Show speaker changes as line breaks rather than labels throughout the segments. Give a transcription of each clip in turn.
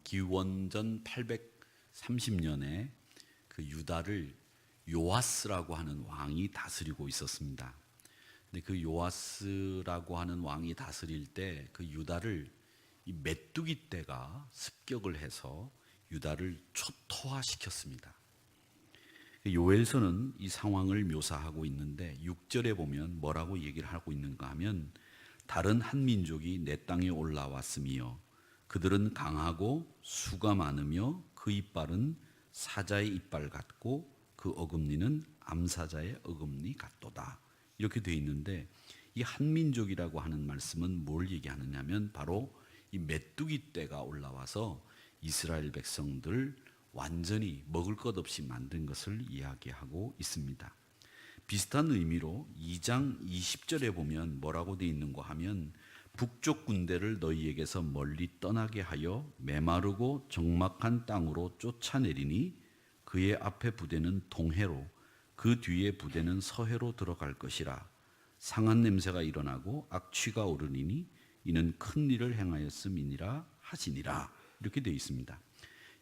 기원전 830년에 그 유다를 요아스라고 하는 왕이 다스리고 있었습니다. 근데 그 요아스라고 하는 왕이 다스릴 때 그 유다를 이 메뚜기 떼가 습격을 해서 유다를 초토화시켰습니다. 요엘서는 이 상황을 묘사하고 있는데 6절에 보면 뭐라고 얘기를 하고 있는가 하면 다른 한 민족이 내 땅에 올라왔으며 그들은 강하고 수가 많으며 그 이빨은 사자의 이빨 같고 그 어금니는 암사자의 어금니 같도다. 이렇게 되어 있는데 이 한민족이라고 하는 말씀은 뭘 얘기하느냐면 바로 이 메뚜기 떼가 올라와서 이스라엘 백성들 완전히 먹을 것 없이 만든 것을 이야기하고 있습니다. 비슷한 의미로 2장 20절에 보면 뭐라고 되어 있는가 하면 북쪽 군대를 너희에게서 멀리 떠나게 하여 메마르고 적막한 땅으로 쫓아내리니 그의 앞에 부대는 동해로 그 뒤에 부대는 서해로 들어갈 것이라. 상한 냄새가 일어나고 악취가 오르니니 이는 큰 일을 행하였음이니라 하시니라. 이렇게 되어 있습니다.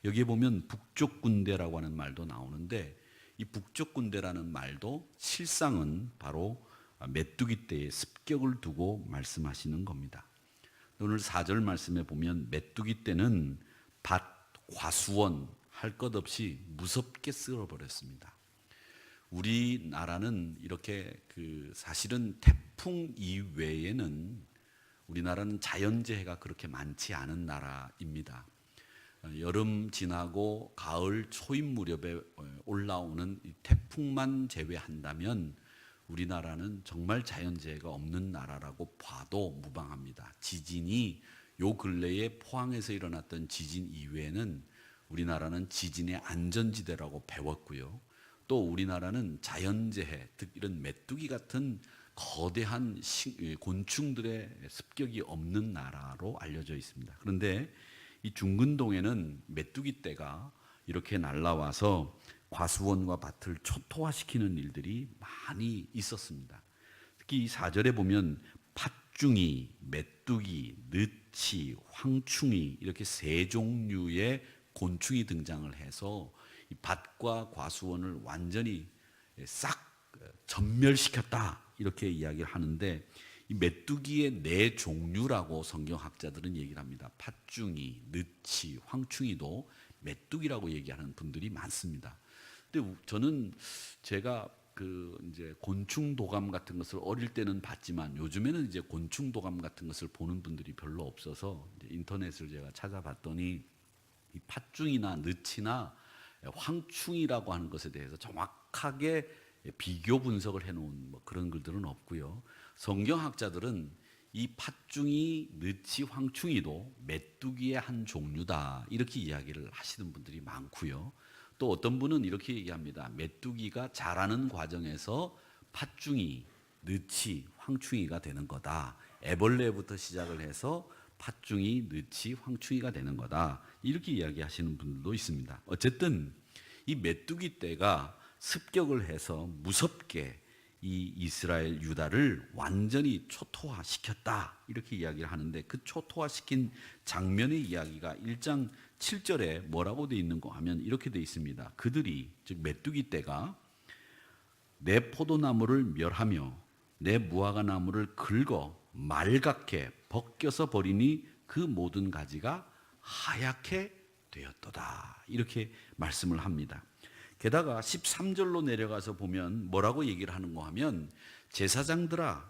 여기에 보면 북쪽 군대라고 하는 말도 나오는데 이 북쪽 군대라는 말도 실상은 바로 메뚜기 떼의 습격을 두고 말씀하시는 겁니다. 오늘 4절 말씀에 보면 메뚜기 떼는 밭, 과수원 할 것 없이 무섭게 쓸어버렸습니다. 우리나라는 이렇게 사실은 태풍 이외에는 우리나라는 자연재해가 그렇게 많지 않은 나라입니다. 여름 지나고 가을 초입 무렵에 올라오는 태풍만 제외한다면 우리나라는 정말 자연재해가 없는 나라라고 봐도 무방합니다. 지진이 요 근래에 포항에서 일어났던 지진 이외에는 우리나라는 지진의 안전지대라고 배웠고요. 또 우리나라는 자연재해, 즉 이런 메뚜기 같은 거대한 곤충들의 습격이 없는 나라로 알려져 있습니다. 그런데 이 중근동에는 메뚜기 떼가 이렇게 날라와서 과수원과 밭을 초토화시키는 일들이 많이 있었습니다. 특히 이 4절에 보면 팥중이, 메뚜기, 느치, 황충이 이렇게 세 종류의 곤충이 등장을 해서 이 밭과 과수원을 완전히 싹 전멸시켰다 이렇게 이야기를 하는데 이 메뚜기의 네 종류라고 성경학자들은 얘기를 합니다. 팥중이, 느치, 황충이도 메뚜기라고 얘기하는 분들이 많습니다. 근데 저는 제가 이제 곤충 도감 같은 것을 어릴 때는 봤지만 요즘에는 이제 곤충 도감 같은 것을 보는 분들이 별로 없어서 이제 인터넷을 제가 찾아봤더니 이 팥중이나 느치나 황충이라고 하는 것에 대해서 정확하게 비교 분석을 해놓은 그런 글들은 없고요. 성경학자들은 이 팥중이, 느치, 황충이도 메뚜기의 한 종류다 이렇게 이야기를 하시는 분들이 많고요. 또 어떤 분은 이렇게 얘기합니다. 메뚜기가 자라는 과정에서 팥중이, 느치, 황충이가 되는 거다. 애벌레부터 시작을 해서 팥중이, 느치, 황충이가 되는 거다. 이렇게 이야기하시는 분들도 있습니다. 어쨌든 이 메뚜기 떼가 습격을 해서 무섭게 이 이스라엘 유다를 완전히 초토화시켰다 이렇게 이야기를 하는데 그 초토화시킨 장면의 이야기가 1장 7절에 뭐라고 되어 있는가 하면 이렇게 되어 있습니다. 그들이 즉 메뚜기 떼가 내 포도나무를 멸하며 내 무화과 나무를 긁어 말갛게 벗겨서 버리니 그 모든 가지가 하얗게 되었도다 이렇게 말씀을 합니다. 게다가 13절로 내려가서 보면 뭐라고 얘기를 하는가 하면 제사장들아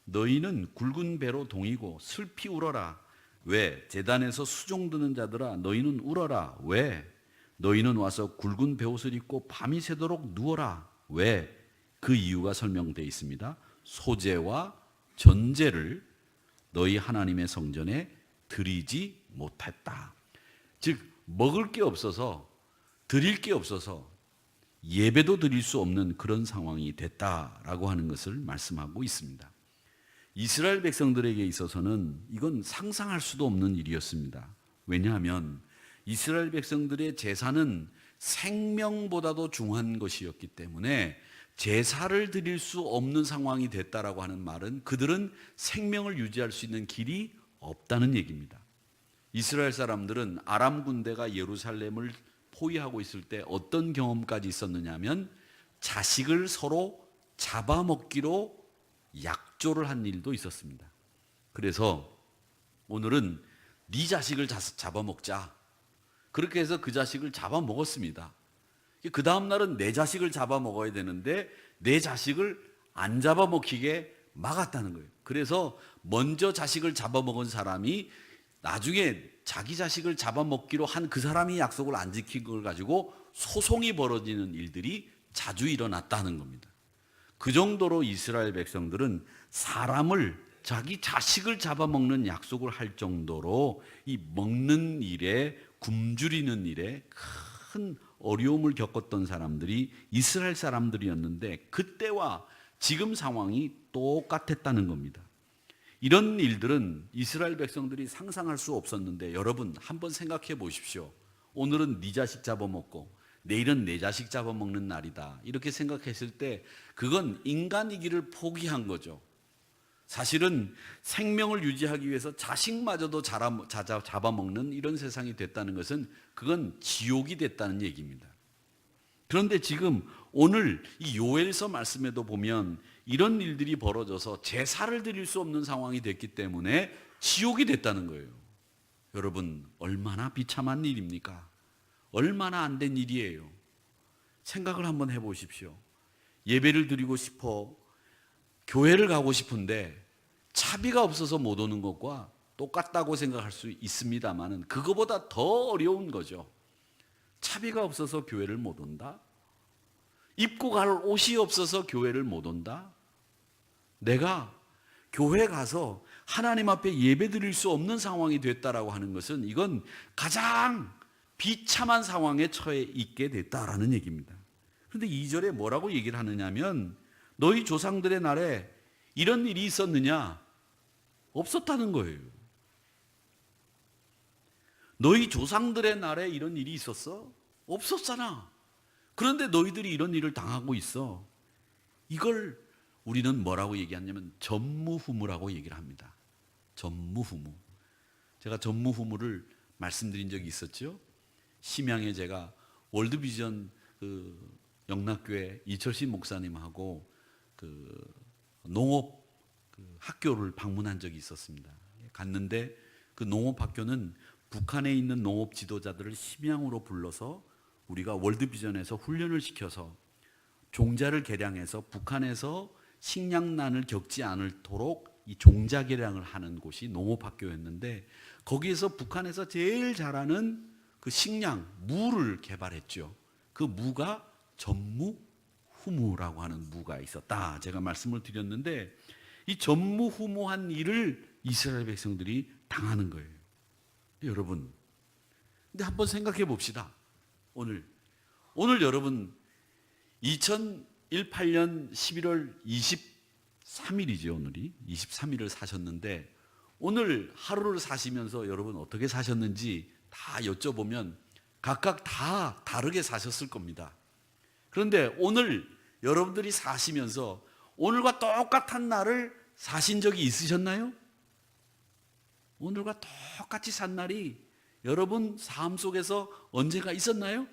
너희는 굵은 배로 동이고 슬피 울어라. 왜? 제단에서 수종 드는 자들아 너희는 울어라. 왜? 너희는 와서 굵은 베옷을 입고 밤이 새도록 누워라. 왜? 그 이유가 설명되어 있습니다. 소제와 전제를 너희 하나님의 성전에 드리지 못했다. 즉 먹을 게 없어서 드릴 게 없어서 예배도 드릴 수 없는 그런 상황이 됐다라고 하는 것을 말씀하고 있습니다. 이스라엘 백성들에게 있어서는 이건 상상할 수도 없는 일이었습니다. 왜냐하면 이스라엘 백성들의 제사는 생명보다도 중요한 것이었기 때문에 제사를 드릴 수 없는 상황이 됐다라고 하는 말은 그들은 생명을 유지할 수 있는 길이 없다는 얘기입니다. 이스라엘 사람들은 아람 군대가 예루살렘을 포위하고 있을 때 어떤 경험까지 있었느냐 하면 자식을 서로 잡아먹기로 약조를 한 일도 있었습니다. 그래서 오늘은 네 자식을 잡아먹자. 그렇게 해서 그 자식을 잡아먹었습니다. 그 다음 날은 내 자식을 잡아먹어야 되는데 내 자식을 안 잡아먹히게 막았다는 거예요. 그래서 먼저 자식을 잡아먹은 사람이 나중에 자기 자식을 잡아먹기로 한 그 사람이 약속을 안 지킨 걸 가지고 소송이 벌어지는 일들이 자주 일어났다는 겁니다. 그 정도로 이스라엘 백성들은 사람을, 자기 자식을 잡아먹는 약속을 할 정도로 이 먹는 일에, 굶주리는 일에 큰 어려움을 겪었던 사람들이 이스라엘 사람들이었는데 그때와 지금 상황이 똑같았다는 겁니다. 이런 일들은 이스라엘 백성들이 상상할 수 없었는데 여러분 한번 생각해 보십시오. 오늘은 네 자식 잡아먹고 내일은 내 자식 잡아먹는 날이다. 이렇게 생각했을 때 그건 인간이기를 포기한 거죠. 사실은 생명을 유지하기 위해서 자식마저도 잡아먹는 이런 세상이 됐다는 것은 그건 지옥이 됐다는 얘기입니다. 그런데 지금 오늘 이 요엘서 말씀에도 보면 이런 일들이 벌어져서 제사를 드릴 수 없는 상황이 됐기 때문에 지옥이 됐다는 거예요. 여러분 얼마나 비참한 일입니까? 얼마나 안 된 일이에요. 생각을 한번 해보십시오. 예배를 드리고 싶어 교회를 가고 싶은데 차비가 없어서 못 오는 것과 똑같다고 생각할 수 있습니다만 그거보다 더 어려운 거죠. 차비가 없어서 교회를 못 온다? 입고 갈 옷이 없어서 교회를 못 온다? 내가 교회 가서 하나님 앞에 예배 드릴 수 없는 상황이 됐다라고 하는 것은 이건 가장 비참한 상황에 처해 있게 됐다라는 얘기입니다. 그런데 2절에 뭐라고 얘기를 하느냐면 너희 조상들의 날에 이런 일이 있었느냐? 없었다는 거예요. 너희 조상들의 날에 이런 일이 있었어? 없었잖아. 그런데 너희들이 이런 일을 당하고 있어. 이걸 우리는 뭐라고 얘기하냐면 전무후무라고 얘기를 합니다. 전무후무. 제가 전무후무를 말씀드린 적이 있었죠. 심양에 제가 월드비전 영락교회 이철신 목사님하고 농업 학교를 방문한 적이 있었습니다. 갔는데 그 농업학교는 북한에 있는 농업 지도자들을 심양으로 불러서 우리가 월드비전에서 훈련을 시켜서 종자를 개량해서 북한에서 식량난을 겪지 않도록 이 종자 개량을 하는 곳이 농업학교였는데 거기에서 북한에서 제일 잘하는 그 식량, 무를 개발했죠. 그 무가 전무후무라고 하는 무가 있었다. 제가 말씀을 드렸는데 이 전무후무한 일을 이스라엘 백성들이 당하는 거예요. 여러분, 근데 한번 생각해 봅시다. 오늘 여러분 2018년 11월 23일이죠. 오늘이 23일을 사셨는데 오늘 하루를 사시면서 여러분 어떻게 사셨는지 다 여쭤보면 각각 다 다르게 사셨을 겁니다. 그런데 오늘 여러분들이 사시면서 오늘과 똑같은 날을 사신 적이 있으셨나요? 오늘과 똑같이 산 날이 여러분 삶 속에서 언제가 있었나요?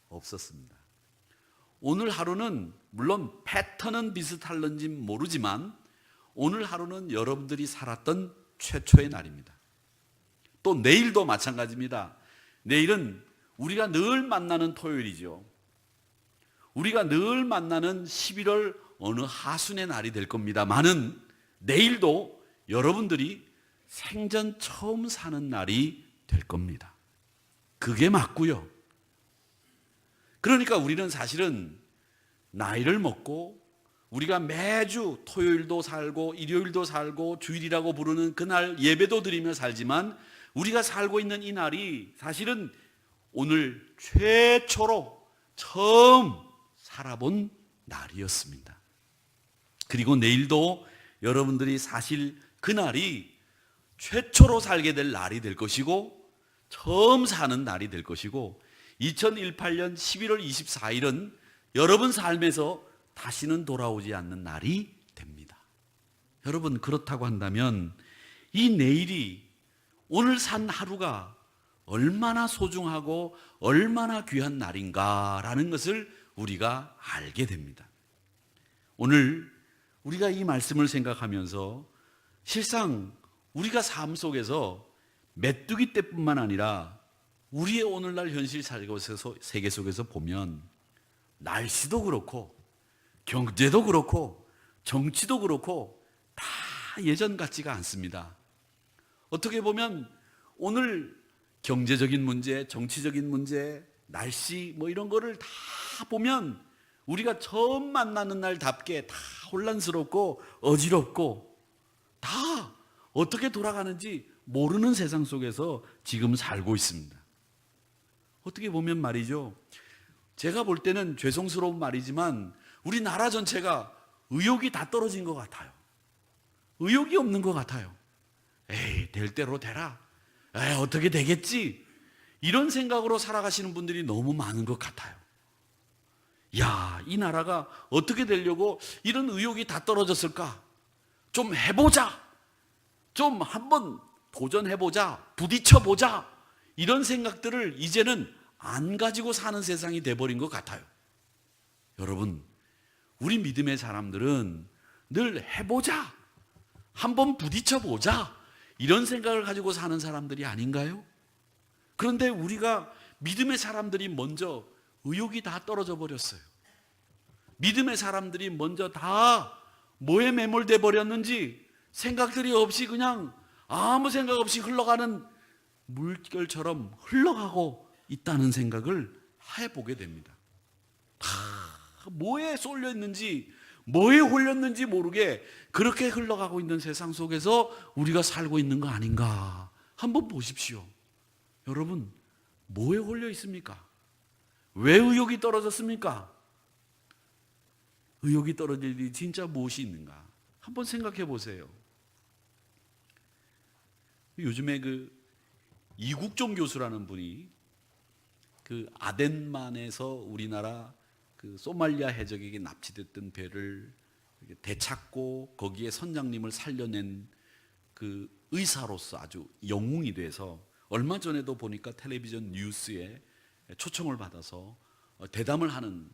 없었습니다. 오늘 하루는 물론 패턴은 비슷할는지 모르지만 오늘 하루는 여러분들이 살았던 최초의 날입니다. 또 내일도 마찬가지입니다. 내일은 우리가 늘 만나는 토요일이죠. 우리가 늘 만나는 11월 어느 하순의 날이 될 겁니다만은 내일도 여러분들이 생전 처음 사는 날이 될 겁니다. 그게 맞고요. 그러니까 우리는 사실은 나이를 먹고 우리가 매주 토요일도 살고 일요일도 살고 주일이라고 부르는 그날 예배도 드리며 살지만 우리가 살고 있는 이 날이 사실은 오늘 최초로 처음 살아본 날이었습니다. 그리고 내일도 여러분들이 사실 그 날이 최초로 살게 될 날이 될 것이고 처음 사는 날이 될 것이고 2018년 11월 24일은 여러분 삶에서 다시는 돌아오지 않는 날이 됩니다. 여러분 그렇다고 한다면 이 내일이 오늘 산 하루가 얼마나 소중하고 얼마나 귀한 날인가라는 것을 우리가 알게 됩니다. 오늘 우리가 이 말씀을 생각하면서 실상 우리가 삶 속에서 메뚜기 떼뿐만 아니라 우리의 오늘날 현실 세계 속에서 보면 날씨도 그렇고 경제도 그렇고 정치도 그렇고 다 예전 같지가 않습니다. 어떻게 보면 오늘 경제적인 문제, 정치적인 문제, 날씨 이런 거를 다 보면 우리가 처음 만나는 날답게 다 혼란스럽고 어지럽고 다 어떻게 돌아가는지 모르는 세상 속에서 지금 살고 있습니다. 어떻게 보면 말이죠, 제가 볼 때는 죄송스러운 말이지만 우리나라 전체가 의욕이 다 떨어진 것 같아요. 의욕이 없는 것 같아요. 에이, 될 대로 되라. 에이, 어떻게 되겠지? 이런 생각으로 살아가시는 분들이 너무 많은 것 같아요. 야, 이 나라가 어떻게 되려고 이런 의욕이 다 떨어졌을까? 좀 해보자. 좀 한번 도전해보자. 부딪혀보자. 이런 생각들을 이제는 안 가지고 사는 세상이 돼버린 것 같아요. 여러분, 우리 믿음의 사람들은 늘 해보자. 한번 부딪혀보자. 이런 생각을 가지고 사는 사람들이 아닌가요? 그런데 우리가 믿음의 사람들이 먼저 의욕이 다 떨어져 버렸어요. 믿음의 사람들이 먼저 다 뭐에 매몰돼 버렸는지 생각들이 없이 그냥 아무 생각 없이 흘러가는 물결처럼 흘러가고 있다는 생각을 해보게 됩니다. 다 뭐에 쏠려 있는지 뭐에 홀렸는지 모르게 그렇게 흘러가고 있는 세상 속에서 우리가 살고 있는 거 아닌가 한번 보십시오. 여러분, 뭐에 홀려 있습니까? 왜 의욕이 떨어졌습니까? 의욕이 떨어질 일이 진짜 무엇이 있는가 한번 생각해 보세요. 요즘에 이국종 교수라는 분이 아덴만에서 우리나라 소말리아 해적에게 납치됐던 배를 되찾고 거기에 선장님을 살려낸 의사로서 아주 영웅이 돼서 얼마 전에도 보니까 텔레비전 뉴스에 초청을 받아서 대담을 하는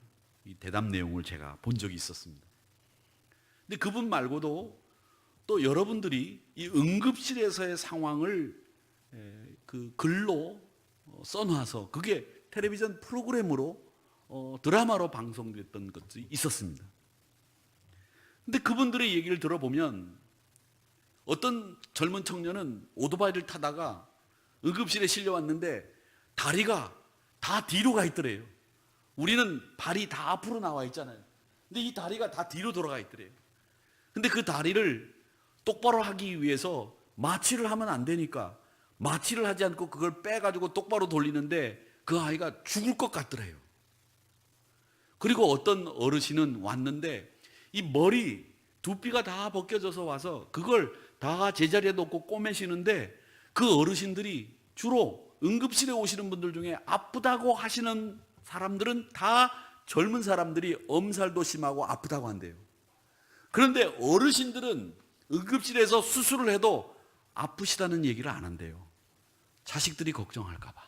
이 대담 내용을 제가 본 적이 있었습니다. 근데 그분 말고도 또 여러분들이 이 응급실에서의 상황을 글로 써놔서 그게 텔레비전 프로그램으로 드라마로 방송됐던 것이 있었습니다. 근데 그분들의 얘기를 들어보면 어떤 젊은 청년은 오토바이를 타다가 응급실에 실려왔는데 다리가 다 뒤로 가 있더래요. 우리는 발이 다 앞으로 나와 있잖아요. 근데 이 다리가 다 뒤로 돌아가 있더래요. 근데 그 다리를 똑바로 하기 위해서 마취를 하면 안 되니까 마취를 하지 않고 그걸 빼가지고 똑바로 돌리는데 그 아이가 죽을 것 같더래요. 그리고 어떤 어르신은 왔는데 이 머리 두피가 다 벗겨져서 와서 그걸 다 제자리에 놓고 꼬매시는데 그 어르신들이 주로 응급실에 오시는 분들 중에 아프다고 하시는 사람들은 다 젊은 사람들이 엄살도 심하고 아프다고 한대요. 그런데 어르신들은 응급실에서 수술을 해도 아프시다는 얘기를 안 한대요. 자식들이 걱정할까 봐.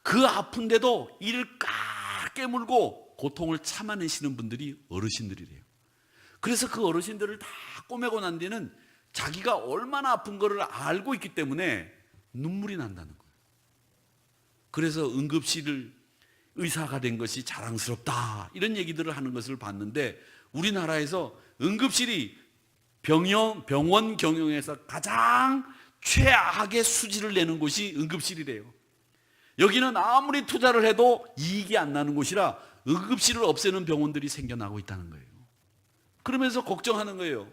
그 아픈데도 이를 꽉 깨물고 고통을 참아내시는 분들이 어르신들이래요. 그래서 그 어르신들을 다 꼬매고 난 뒤에는 자기가 얼마나 아픈 거를 알고 있기 때문에 눈물이 난다는 거예요. 그래서 응급실 의사가 된 것이 자랑스럽다 이런 얘기들을 하는 것을 봤는데 우리나라에서 응급실이 병원 경영에서 가장 최악의 수지를 내는 곳이 응급실이래요. 여기는 아무리 투자를 해도 이익이 안 나는 곳이라 응급실을 없애는 병원들이 생겨나고 있다는 거예요. 그러면서 걱정하는 거예요.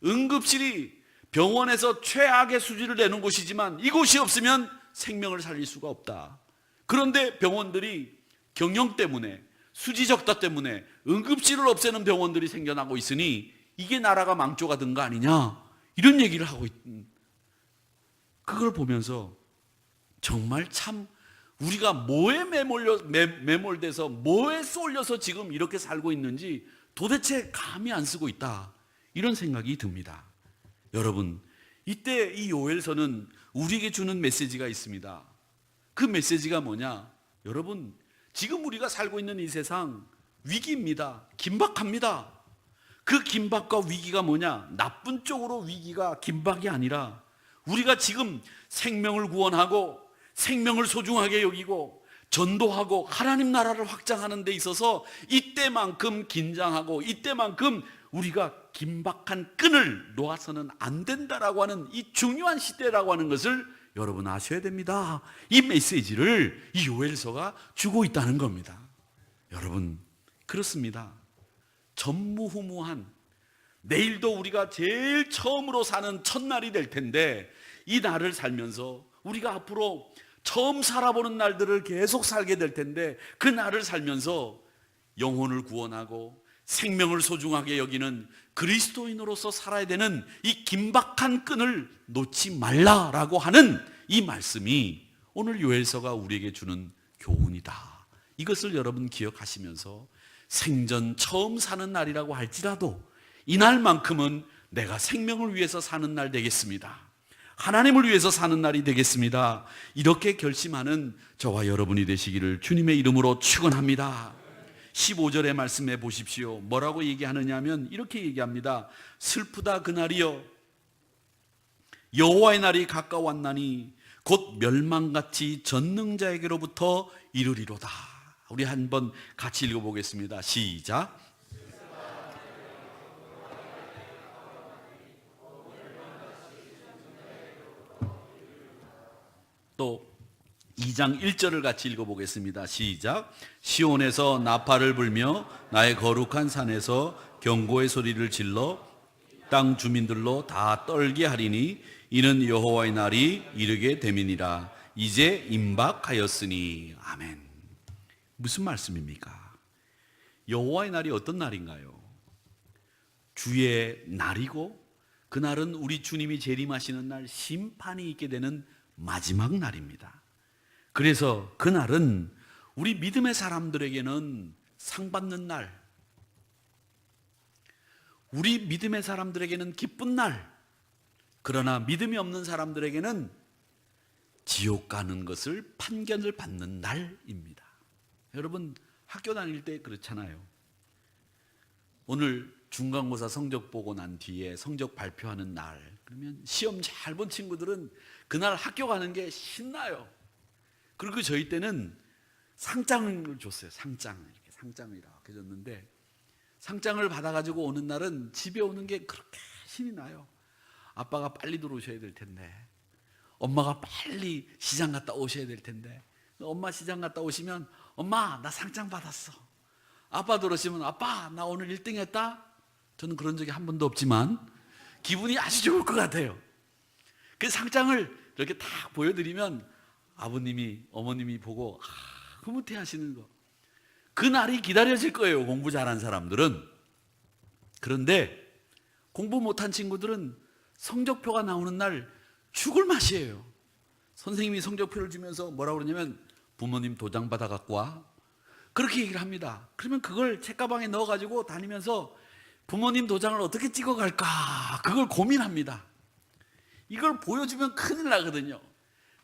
응급실이 병원에서 최악의 수지를 내는 곳이지만 이곳이 없으면 생명을 살릴 수가 없다. 그런데 병원들이 경영 때문에 수지 적자 때문에 응급실을 없애는 병원들이 생겨나고 있으니 이게 나라가 망조가 든 거 아니냐 이런 얘기를 하고 있는, 그걸 보면서 정말 참 우리가 뭐에 매몰돼서 뭐에 쏠려서 지금 이렇게 살고 있는지 도대체 감이 안 쓰고 있다 이런 생각이 듭니다. 여러분, 이때 이 요엘서는 우리에게 주는 메시지가 있습니다. 그 메시지가 뭐냐? 여러분, 지금 우리가 살고 있는 이 세상 위기입니다. 긴박합니다. 그 긴박과 위기가 뭐냐? 나쁜 쪽으로 위기가 긴박이 아니라 우리가 지금 생명을 구원하고 생명을 소중하게 여기고 전도하고 하나님 나라를 확장하는 데 있어서 이때만큼 긴장하고 이때만큼 우리가 긴박한 끈을 놓아서는 안 된다라고 하는 이 중요한 시대라고 하는 것을 여러분 아셔야 됩니다. 이 메시지를 이 요엘서가 주고 있다는 겁니다. 여러분, 그렇습니다. 전무후무한, 내일도 우리가 제일 처음으로 사는 첫날이 될 텐데 이 날을 살면서 우리가 앞으로 처음 살아보는 날들을 계속 살게 될 텐데 그 날을 살면서 영혼을 구원하고 생명을 소중하게 여기는 그리스도인으로서 살아야 되는 이 긴박한 끈을 놓지 말라라고 하는 이 말씀이 오늘 요엘서가 우리에게 주는 교훈이다. 이것을 여러분 기억하시면서 생전 처음 사는 날이라고 할지라도 이날만큼은 내가 생명을 위해서 사는 날 되겠습니다. 하나님을 위해서 사는 날이 되겠습니다. 이렇게 결심하는 저와 여러분이 되시기를 주님의 이름으로 축원합니다. 15절의 말씀해 보십시오. 뭐라고 얘기하느냐 하면 이렇게 얘기합니다. 슬프다 그날이여, 여호와의 날이 가까웠나니 곧 멸망같이 전능자에게로부터 이르리로다. 우리 한번 같이 읽어보겠습니다. 시작. 또 2장 1절을 같이 읽어보겠습니다. 시작. 시온에서 나팔을 불며 나의 거룩한 산에서 경고의 소리를 질러 땅 주민들로 다 떨게 하리니 이는 여호와의 날이 이르게 됨이니라. 이제 임박하였으니. 아멘. 무슨 말씀입니까? 여호와의 날이 어떤 날인가요? 주의 날이고 그날은 우리 주님이 재림하시는 날, 심판이 있게 되는 마지막 날입니다. 그래서 그날은 우리 믿음의 사람들에게는 상 받는 날, 우리 믿음의 사람들에게는 기쁜 날, 그러나 믿음이 없는 사람들에게는 지옥 가는 것을 판결을 받는 날입니다. 여러분, 학교 다닐 때 그렇잖아요. 오늘 중간고사 성적 보고 난 뒤에 성적 발표하는 날, 그러면 시험 잘 본 친구들은 그날 학교 가는 게 신나요. 그리고 저희 때는 상장을 줬어요. 이렇게 상장을 이렇게 줬는데, 상장을 받아가지고 오는 날은 집에 오는 게 그렇게 신이 나요. 아빠가 빨리 들어오셔야 될 텐데, 엄마가 빨리 시장 갔다 오셔야 될 텐데, 엄마 시장 갔다 오시면 엄마 나 상장 받았어. 아빠 들어오시면 아빠 나 오늘 1등 했다. 저는 그런 적이 한 번도 없지만 기분이 아주 좋을 것 같아요. 그 상장을 이렇게 딱 보여드리면 아버님이 어머님이 보고 흐뭇해 하시는 거, 그 날이 기다려질 거예요. 공부 잘한 사람들은. 그런데 공부 못한 친구들은 성적표가 나오는 날 죽을 맛이에요. 선생님이 성적표를 주면서 뭐라고 그러냐면 부모님 도장 받아 갖고 와, 그렇게 얘기를 합니다. 그러면 그걸 책가방에 넣어가지고 다니면서 부모님 도장을 어떻게 찍어갈까, 그걸 고민합니다. 이걸 보여주면 큰일 나거든요.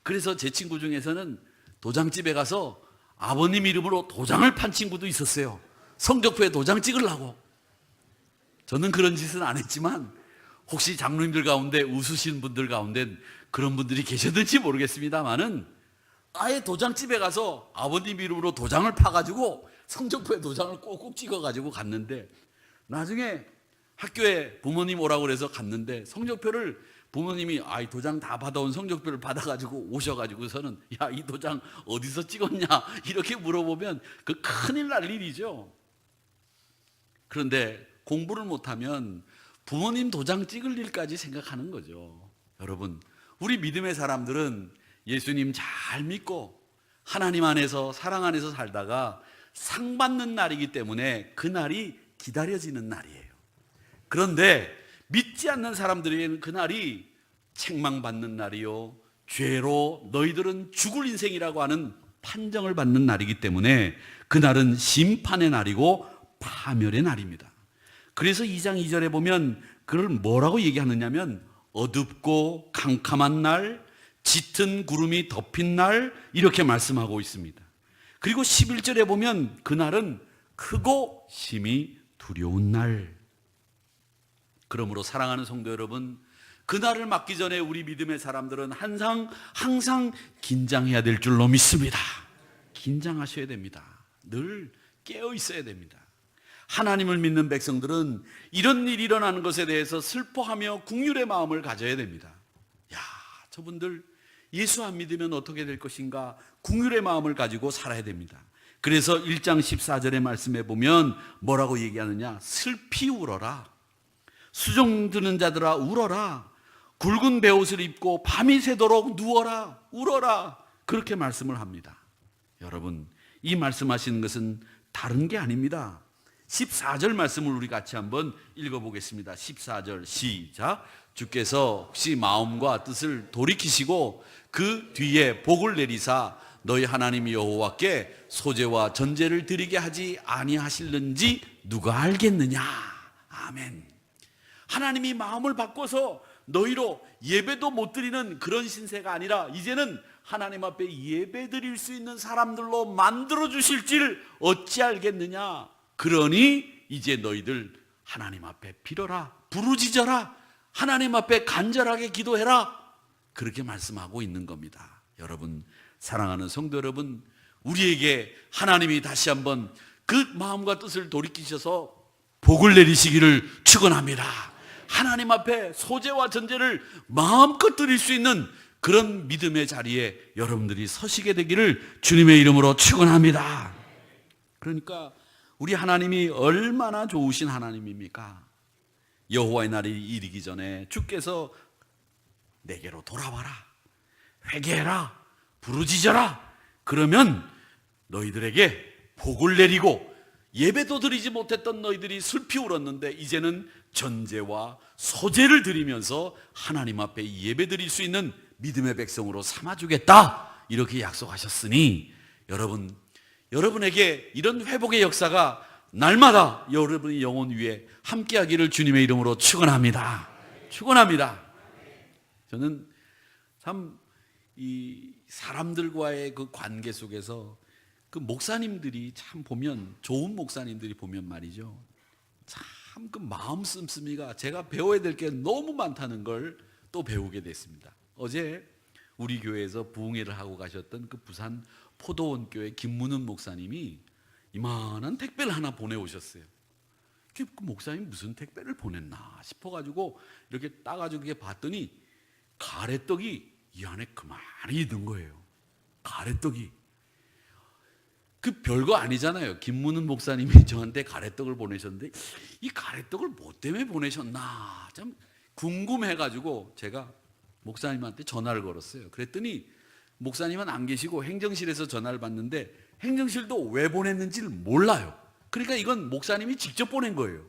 그래서 제 친구 중에서는 도장집에 가서 아버님 이름으로 도장을 판 친구도 있었어요. 성적표에 도장 찍으려고. 저는 그런 짓은 안 했지만 혹시 장로님들 가운데 웃으시는 분들 가운데 그런 분들이 계셨는지 모르겠습니다만은 아예 도장집에 가서 아버님 이름으로 도장을 파가지고 성적표에 도장을 꼭꼭 찍어가지고 갔는데, 나중에 학교에 부모님 오라고 그래서 갔는데 성적표를 부모님이 이 도장 다 받아온 성적표를 받아가지고 오셔가지고서는 야, 이 도장 어디서 찍었냐 이렇게 물어보면 그 큰일 날 일이죠. 그런데 공부를 못하면 부모님 도장 찍을 일까지 생각하는 거죠. 여러분, 우리 믿음의 사람들은 예수님 잘 믿고 하나님 안에서 사랑 안에서 살다가 상 받는 날이기 때문에 그 날이 기다려지는 날이에요. 그런데 믿지 않는 사람들에게는 그 날이 책망받는 날이요, 죄로 너희들은 죽을 인생이라고 하는 판정을 받는 날이기 때문에 그날은 심판의 날이고 파멸의 날입니다. 그래서 2장 2절에 보면 그걸 뭐라고 얘기하느냐면 어둡고 캄캄한 날, 짙은 구름이 덮인 날 이렇게 말씀하고 있습니다. 그리고 11절에 보면 그날은 크고 심히 두려운 날. 그러므로 사랑하는 성도 여러분, 그날을 맞기 전에 우리 믿음의 사람들은 항상 긴장해야 될 줄로 믿습니다. 긴장하셔야 됩니다. 늘 깨어 있어야 됩니다. 하나님을 믿는 백성들은 이런 일이 일어나는 것에 대해서 슬퍼하며 긍휼의 마음을 가져야 됩니다. 야, 저분들 예수 안 믿으면 어떻게 될 것인가, 긍휼의 마음을 가지고 살아야 됩니다. 그래서 1장 14절의 말씀에 보면 뭐라고 얘기하느냐, 슬피 울어라, 수종 드는 자들아 울어라, 굵은 베옷을 입고 밤이 새도록 누워라, 울어라, 그렇게 말씀을 합니다. 여러분, 이 말씀하시는 것은 다른 게 아닙니다. 14절 말씀을 우리 같이 한번 읽어보겠습니다. 14절 시작. 주께서 혹시 마음과 뜻을 돌이키시고 그 뒤에 복을 내리사 너희 하나님 여호와께 소제와 전제를 드리게 하지 아니하실는지 누가 알겠느냐. 아멘. 하나님이 마음을 바꿔서 너희로 예배도 못 드리는 그런 신세가 아니라 이제는 하나님 앞에 예배 드릴 수 있는 사람들로 만들어 주실 줄 어찌 알겠느냐. 그러니 이제 너희들 하나님 앞에 빌어라, 부르짖어라, 하나님 앞에 간절하게 기도해라, 그렇게 말씀하고 있는 겁니다. 여러분, 사랑하는 성도 여러분, 우리에게 하나님이 다시 한번 그 마음과 뜻을 돌이키셔서 복을 내리시기를 축원합니다. 하나님 앞에 소제와 전제를 마음껏 드릴 수 있는 그런 믿음의 자리에 여러분들이 서시게 되기를 주님의 이름으로 축원합니다. 그러니까 우리 하나님이 얼마나 좋으신 하나님입니까? 여호와의 날이 이르기 전에 주께서 내게로 돌아와라, 회개해라, 부르짖어라, 그러면 너희들에게 복을 내리고, 예배도 드리지 못했던 너희들이 슬피 울었는데 이제는 전제와 소제를 드리면서 하나님 앞에 예배 드릴 수 있는 믿음의 백성으로 삼아주겠다, 이렇게 약속하셨으니 여러분에게 이런 회복의 역사가 날마다 여러분의 영혼 위에 함께하기를 주님의 이름으로 축원합니다. 축원합니다. 저는 참 이 사람들과의 그 관계 속에서 그 목사님들이 참 보면, 좋은 목사님들이 보면 말이죠, 참 그 마음 씀씀이가 제가 배워야 될 게 너무 많다는 걸 또 배우게 됐습니다. 어제 우리 교회에서 부흥회를 하고 가셨던 그 부산 포도원 교회 김문은 목사님이 이만한 택배를 하나 보내오셨어요. 그 목사님 무슨 택배를 보냈나 싶어가지고 이렇게 따가지고 봤더니 가래떡이 이 안에 그만이 든 거예요. 가래떡이. 그 별거 아니잖아요. 김문은 목사님이 저한테 가래떡을 보내셨는데 이 가래떡을 뭐 때문에 보내셨나 참 궁금해가지고 제가 목사님한테 전화를 걸었어요. 그랬더니 목사님은 안 계시고 행정실에서 전화를 받는데 행정실도 왜 보냈는지를 몰라요. 그러니까 이건 목사님이 직접 보낸 거예요.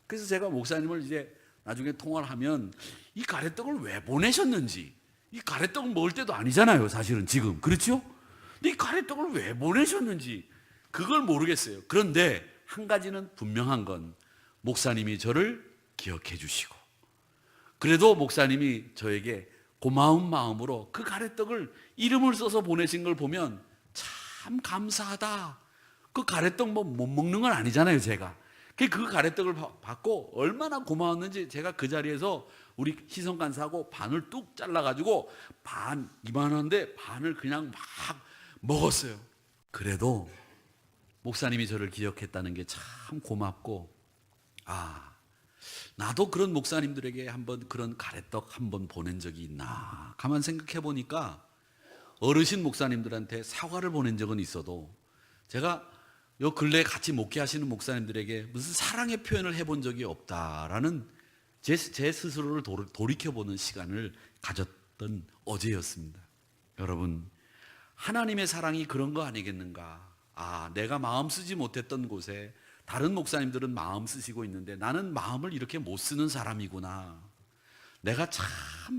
그래서 제가 목사님을 이제 나중에 통화를 하면 이 가래떡을 왜 보내셨는지, 이 가래떡을 먹을 때도 아니잖아요, 사실은 지금. 그렇죠? 근데 이 가래떡을 왜 보내셨는지 그걸 모르겠어요. 그런데 한 가지는 분명한 건 목사님이 저를 기억해 주시고, 그래도 목사님이 저에게 고마운 마음으로 그 가래떡을 이름을 써서 보내신 걸 보면 참 감사하다. 그 가래떡 뭐 못 먹는 건 아니잖아요, 제가. 그 가래떡을 받고 얼마나 고마웠는지 제가 그 자리에서 우리 희성간사하고 반을 뚝 잘라가지고 반 이만한데 반을 그냥 막 먹었어요. 그래도 목사님이 저를 기억했다는 게 참 고맙고, 나도 그런 목사님들에게 한번 그런 가래떡 한번 보낸 적이 있나 가만 생각해 보니까 어르신 목사님들한테 사과를 보낸 적은 있어도 제가 요 근래에 같이 목회하시는 목사님들에게 무슨 사랑의 표현을 해본 적이 없다라는 제 스스로를 돌이켜보는 시간을 가졌던 어제였습니다. 여러분, 하나님의 사랑이 그런 거 아니겠는가? 내가 마음 쓰지 못했던 곳에 다른 목사님들은 마음 쓰시고 있는데 나는 마음을 이렇게 못 쓰는 사람이구나. 내가 참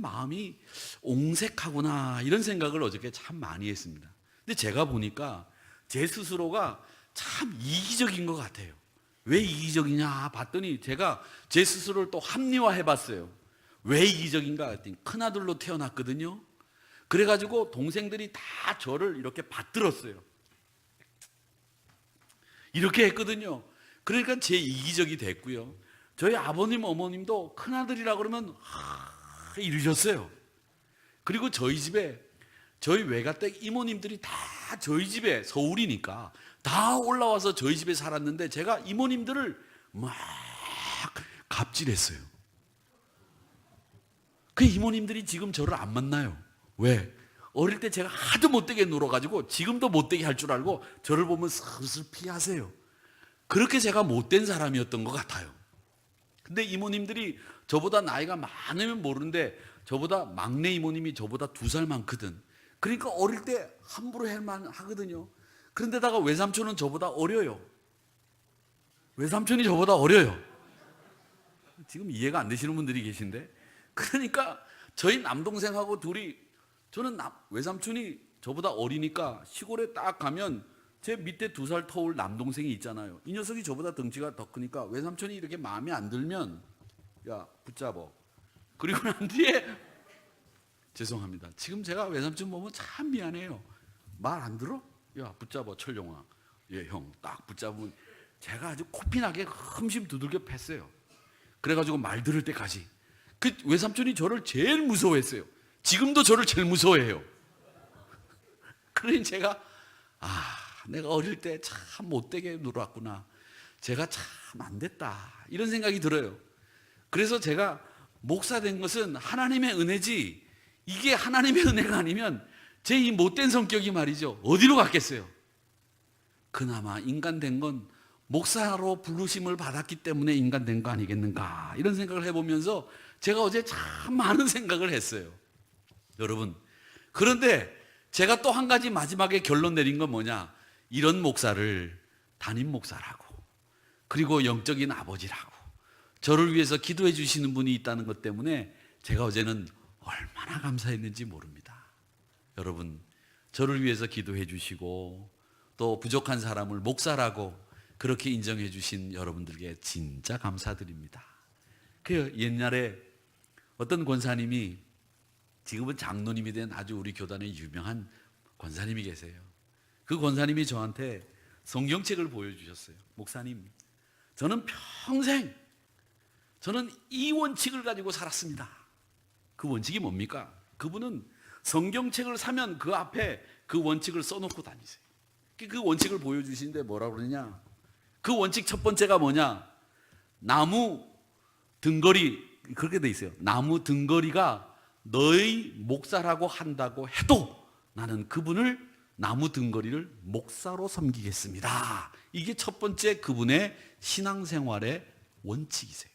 마음이 옹색하구나. 이런 생각을 어저께 참 많이 했습니다. 근데 제가 보니까 제 스스로가 참 이기적인 것 같아요. 왜 이기적이냐 봤더니 제가 제 스스로를 또 합리화해 봤어요. 왜 이기적인가 했더니 큰아들로 태어났거든요. 그래가지고 동생들이 다 저를 이렇게 받들었어요. 이렇게 했거든요. 그러니까 제 이기적이 됐고요. 저희 아버님 어머님도 큰아들이라 그러면 이러셨어요. 그리고 저희 집에 저희 외가댁 이모님들이 다 저희 집에, 서울이니까 다 올라와서 저희 집에 살았는데 제가 이모님들을 막 갑질했어요. 그 이모님들이 지금 저를 안 만나요. 왜? 어릴 때 제가 하도 못되게 놀아가지고 지금도 못되게 할 줄 알고 저를 보면 슬슬 피하세요. 그렇게 제가 못된 사람이었던 것 같아요. 근데 이모님들이 저보다 나이가 많으면 모르는데 저보다 막내 이모님이 저보다 2살 많거든. 그러니까 어릴 때 함부로 할만 하거든요. 그런데다가 외삼촌은 저보다 어려요. 외삼촌이 저보다 어려요. 지금 이해가 안 되시는 분들이 계신데, 그러니까 저희 남동생하고 둘이, 저는 외삼촌이 저보다 어리니까 시골에 딱 가면 제 밑에 2살 터울 남동생이 있잖아요. 이 녀석이 저보다 덩치가 더 크니까 외삼촌이 이렇게 마음에 안 들면 야 붙잡어. 그리고 난 뒤에 죄송합니다. 지금 제가 외삼촌 보면 참 미안해요. 말 안 들어? 야 붙잡아 철룡아. 예 형 딱 붙잡으면 제가 아주 코피나게 흠심 두들겨 팼어요. 그래가지고 말 들을 때까지. 그 외삼촌이 저를 제일 무서워했어요. 지금도 저를 제일 무서워해요. 그러니 제가 내가 어릴 때 참 못되게 놀았구나. 제가 참 안 됐다. 이런 생각이 들어요. 그래서 제가 목사 된 것은 하나님의 은혜지, 이게 하나님의 은혜가 아니면 제 이 못된 성격이 말이죠, 어디로 갔겠어요? 그나마 인간 된 건 목사로 부르심을 받았기 때문에 인간 된 거 아니겠는가, 이런 생각을 해보면서 제가 어제 참 많은 생각을 했어요. 여러분, 그런데 제가 또 한 가지 마지막에 결론 내린 건 뭐냐, 이런 목사를 담임 목사라고, 그리고 영적인 아버지라고 저를 위해서 기도해 주시는 분이 있다는 것 때문에 제가 어제는 얼마나 감사했는지 모릅니다. 여러분, 저를 위해서 기도해 주시고 또 부족한 사람을 목사라고 그렇게 인정해 주신 여러분들께 진짜 감사드립니다. 그 옛날에 어떤 권사님이, 지금은 장로님이 된 아주 우리 교단의 유명한 권사님이 계세요. 그 권사님이 저한테 성경책을 보여주셨어요. 목사님, 저는 평생 저는 이 원칙을 가지고 살았습니다. 그 원칙이 뭡니까? 그분은 성경책을 사면 그 앞에 그 원칙을 써놓고 다니세요. 그 원칙을 보여주시는데 뭐라고 그러냐, 그 원칙 첫 번째가 뭐냐, 나무 등거리, 그렇게 돼 있어요. 나무 등거리가 너의 목사라고 한다고 해도 나는 그분을, 나무 등거리를 목사로 섬기겠습니다. 이게 첫 번째 그분의 신앙생활의 원칙이세요.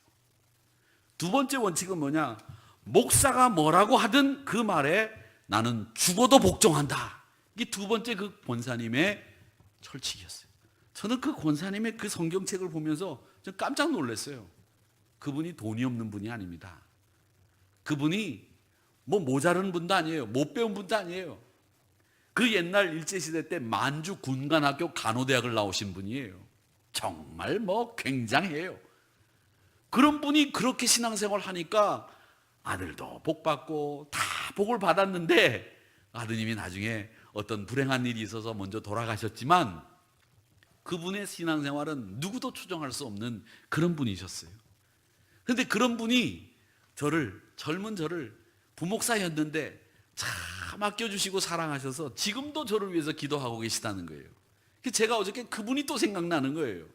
두 번째 원칙은 뭐냐, 목사가 뭐라고 하든 그 말에 나는 죽어도 복종한다. 이게 두 번째 그 권사님의 철칙이었어요. 저는 그 권사님의 그 성경책을 보면서 좀 깜짝 놀랐어요. 그분이 돈이 없는 분이 아닙니다. 그분이 뭐 모자른 분도 아니에요. 못 배운 분도 아니에요. 그 옛날 일제시대 때 만주 군관학교 간호대학을 나오신 분이에요. 정말 뭐 굉장해요. 그런 분이 그렇게 신앙생활 하니까 아들도 복 받고 다 복을 받았는데, 아드님이 나중에 어떤 불행한 일이 있어서 먼저 돌아가셨지만 그분의 신앙생활은 누구도 추정할 수 없는 그런 분이셨어요. 그런데 그런 분이 저를, 젊은 저를, 부목사였는데 참 아껴주시고 사랑하셔서 지금도 저를 위해서 기도하고 계시다는 거예요. 제가 어저께 그분이 또 생각나는 거예요.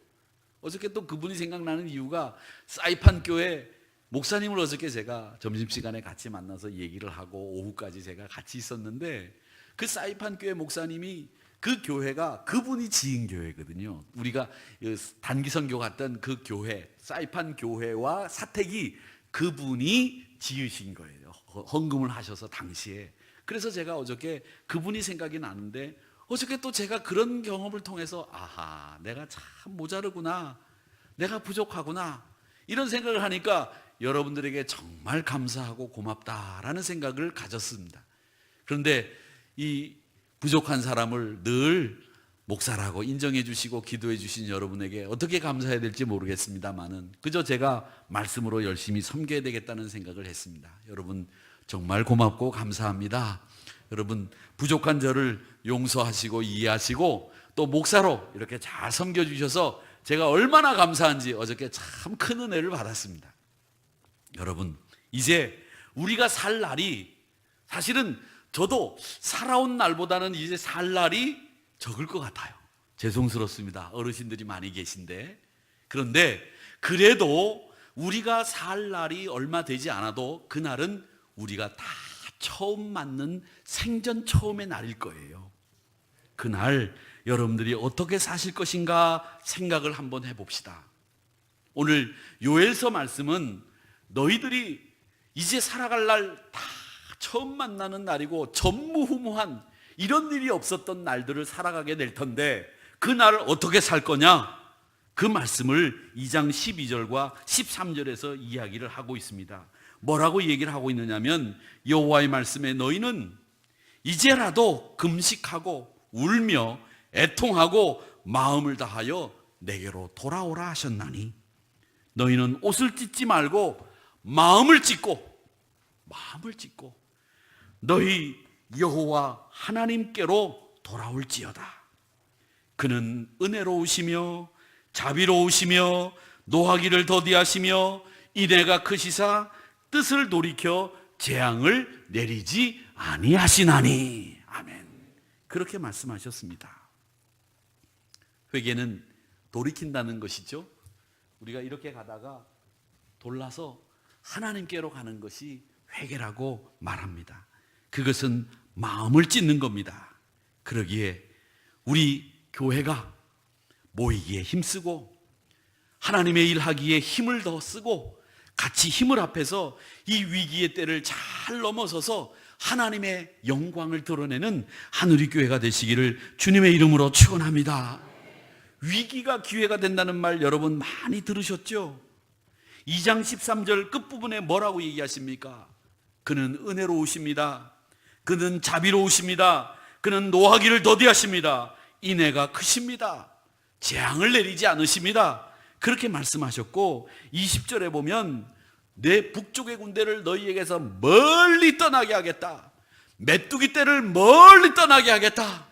어저께 또 그분이 생각나는 이유가, 사이판 교회 목사님을 어저께 제가 점심시간에 같이 만나서 얘기를 하고 오후까지 제가 같이 있었는데, 그 사이판 교회 목사님이, 그 교회가 그분이 지은 교회거든요. 우리가 단기 선교 갔던 그 교회, 사이판 교회와 사택이 그분이 지으신 거예요. 헌금을 하셔서 당시에. 그래서 제가 어저께 그분이 생각이 나는데, 어저께 또 제가 그런 경험을 통해서 아하, 내가 참 모자르구나, 내가 부족하구나, 이런 생각을 하니까 여러분들에게 정말 감사하고 고맙다라는 생각을 가졌습니다. 그런데 이 부족한 사람을 늘 목사라고 인정해 주시고 기도해 주신 여러분에게 어떻게 감사해야 될지 모르겠습니다만은, 그저 제가 말씀으로 열심히 섬겨야 되겠다는 생각을 했습니다. 여러분 정말 고맙고 감사합니다. 여러분 부족한 저를 용서하시고 이해하시고 또 목사로 이렇게 잘 섬겨주셔서 제가 얼마나 감사한지 어저께 참 큰 은혜를 받았습니다. 여러분 이제 우리가 살 날이 사실은 저도 살아온 날보다는 이제 살 날이 적을 것 같아요. 죄송스럽습니다. 어르신들이 많이 계신데. 그런데 그래도 우리가 살 날이 얼마 되지 않아도 그날은 우리가 다 처음 맞는 생전 처음의 날일 거예요. 그날 여러분들이 어떻게 사실 것인가 생각을 한번 해봅시다. 오늘 요엘서 말씀은 너희들이 이제 살아갈 날 다 처음 만나는 날이고 전무후무한 이런 일이 없었던 날들을 살아가게 될 텐데 그날을 어떻게 살 거냐? 그 말씀을 2장 12절과 13절에서 이야기를 하고 있습니다. 뭐라고 얘기를 하고 있느냐면 여호와의 말씀에 너희는 이제라도 금식하고 울며 애통하고 마음을 다하여 내게로 돌아오라 하셨나니 너희는 옷을 찢지 말고 마음을 찢고 너희 여호와 하나님께로 돌아올지어다. 그는 은혜로우시며 자비로우시며 노하기를 더디하시며 인애가 크시사 뜻을 돌이켜 재앙을 내리지 아니하시나니. 아멘. 그렇게 말씀하셨습니다. 회개는 돌이킨다는 것이죠. 우리가 이렇게 가다가 돌아서 하나님께로 가는 것이 회개라고 말합니다. 그것은 마음을 찢는 겁니다. 그러기에 우리 교회가 모이기에 힘쓰고 하나님의 일하기에 힘을 더 쓰고 같이 힘을 합해서 이 위기의 때를 잘 넘어서서 하나님의 영광을 드러내는 하늘의 교회가 되시기를 주님의 이름으로 축원합니다. 위기가 기회가 된다는 말 여러분 많이 들으셨죠? 2장 13절 끝부분에 뭐라고 얘기하십니까? 그는 은혜로우십니다. 그는 자비로우십니다. 그는 노하기를 더디하십니다. 인애가 크십니다. 재앙을 내리지 않으십니다. 그렇게 말씀하셨고 20절에 보면 내 북쪽의 군대를 너희에게서 멀리 떠나게 하겠다. 메뚜기 떼를 멀리 떠나게 하겠다.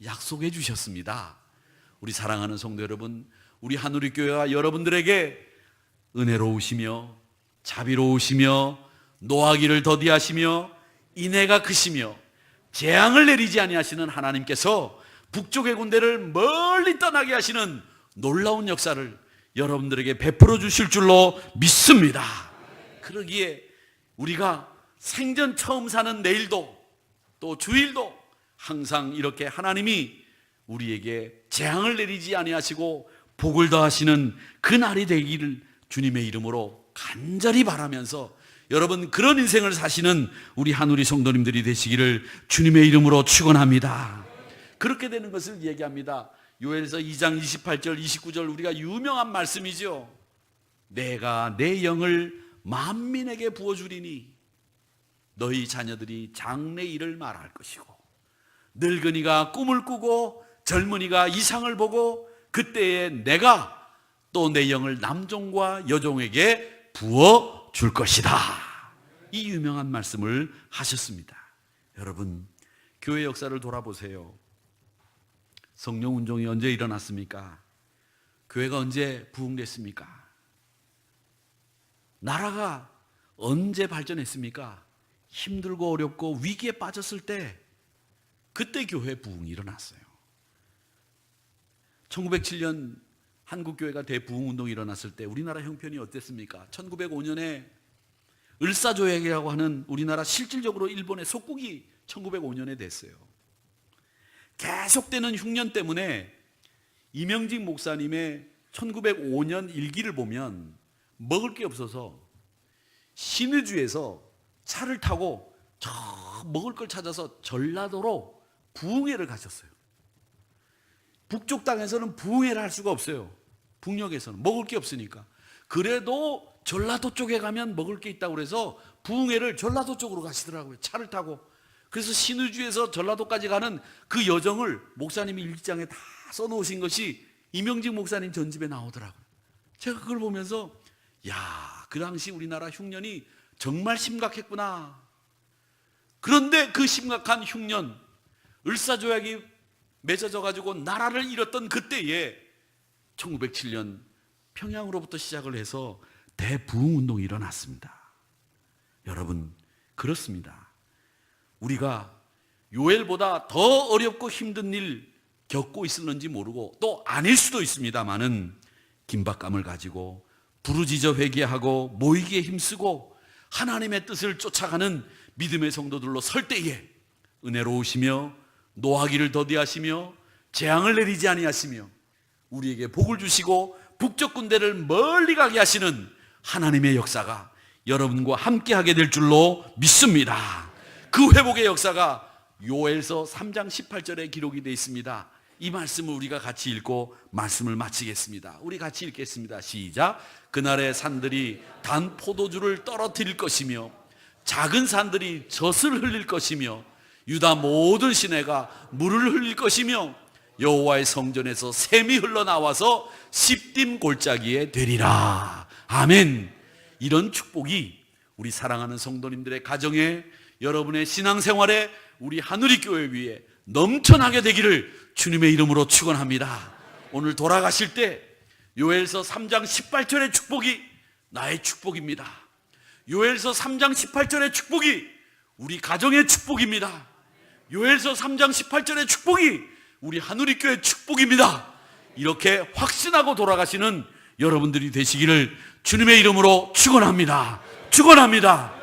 약속해 주셨습니다. 우리 사랑하는 성도 여러분, 우리 하늘의 교회와 여러분들에게 은혜로우시며 자비로우시며 노하기를 더디하시며 인애가 크시며 재앙을 내리지 아니하시는 하나님께서 북쪽의 군대를 멀리 떠나게 하시는 놀라운 역사를 여러분들에게 베풀어 주실 줄로 믿습니다. 그러기에 우리가 생전 처음 사는 내일도 또 주일도 항상 이렇게 하나님이 우리에게 재앙을 내리지 아니하시고 복을 더하시는 그 날이 되기를 주님의 이름으로 간절히 바라면서 여러분 그런 인생을 사시는 우리 하누리 성도님들이 되시기를 주님의 이름으로 축원합니다. 그렇게 되는 것을 얘기합니다. 요엘서 2장 28절 29절 우리가 유명한 말씀이죠. 내가 내 영을 만민에게 부어주리니 너희 자녀들이 장래 일을 말할 것이고 늙은이가 꿈을 꾸고 젊은이가 이상을 보고 그때에 내가 또 내 영을 남종과 여종에게 부어줄 것이다. 이 유명한 말씀을 하셨습니다. 여러분 교회 역사를 돌아보세요. 성령 운동이 언제 일어났습니까? 교회가 언제 부흥됐습니까? 나라가 언제 발전했습니까? 힘들고 어렵고 위기에 빠졌을 때 그때 교회 부흥이 일어났어요. 1907년 한국교회가 대부흥운동이 일어났을 때 우리나라 형편이 어땠습니까? 1905년에 을사조약이라고 하는 우리나라 실질적으로 일본의 속국이 1905년에 됐어요. 계속되는 흉년 때문에 이명직 목사님의 1905년 일기를 보면 먹을 게 없어서 신의주에서 차를 타고 저 먹을 걸 찾아서 전라도로 부흥회를 가셨어요. 북쪽 땅에서는 부흥회를 할 수가 없어요. 북녘에서는 먹을 게 없으니까. 그래도 전라도 쪽에 가면 먹을 게 있다고 그래서 부흥회를 전라도 쪽으로 가시더라고요. 차를 타고. 그래서 신의주에서 전라도까지 가는 그 여정을 목사님이 일기장에 다 써놓으신 것이 이명직 목사님 전집에 나오더라고요. 제가 그걸 보면서 야, 그 당시 우리나라 흉년이 정말 심각했구나. 그런데 그 심각한 흉년, 을사조약이 맺어져 가지고 나라를 잃었던 그때에 1907년 평양으로부터 시작을 해서 대부흥운동이 일어났습니다. 여러분, 그렇습니다. 우리가 요엘보다 더 어렵고 힘든 일 겪고 있었는지 모르고 또 아닐 수도 있습니다만은 긴박감을 가지고 부르짖어 회개하고 모이기에 힘쓰고 하나님의 뜻을 쫓아가는 믿음의 성도들로 설 때에 은혜로우시며 노하기를 더디하시며 재앙을 내리지 아니하시며 우리에게 복을 주시고 북쪽 군대를 멀리 가게 하시는 하나님의 역사가 여러분과 함께하게 될 줄로 믿습니다. 그 회복의 역사가 요엘서 3장 18절에 기록이 되어 있습니다. 이 말씀을 우리가 같이 읽고 말씀을 마치겠습니다. 우리 같이 읽겠습니다. 시작. 그날의 산들이 단 포도주를 떨어뜨릴 것이며 작은 산들이 젖을 흘릴 것이며 유다 모든 시내가 물을 흘릴 것이며 여호와의 성전에서 샘이 흘러나와서 십딤 골짜기에 되리라. 아멘. 이런 축복이 우리 사랑하는 성도님들의 가정에, 여러분의 신앙생활에, 우리 하늘이 교회 위에 넘쳐나게 되기를 주님의 이름으로 축원합니다. 오늘 돌아가실 때 요엘서 3장 18절의 축복이 나의 축복입니다. 요엘서 3장 18절의 축복이 우리 가정의 축복입니다. 요엘서 3장 18절의 축복이 우리 하늘이 교회의 축복입니다. 이렇게 확신하고 돌아가시는 여러분들이 되시기를 주님의 이름으로 축원합니다. 축원합니다.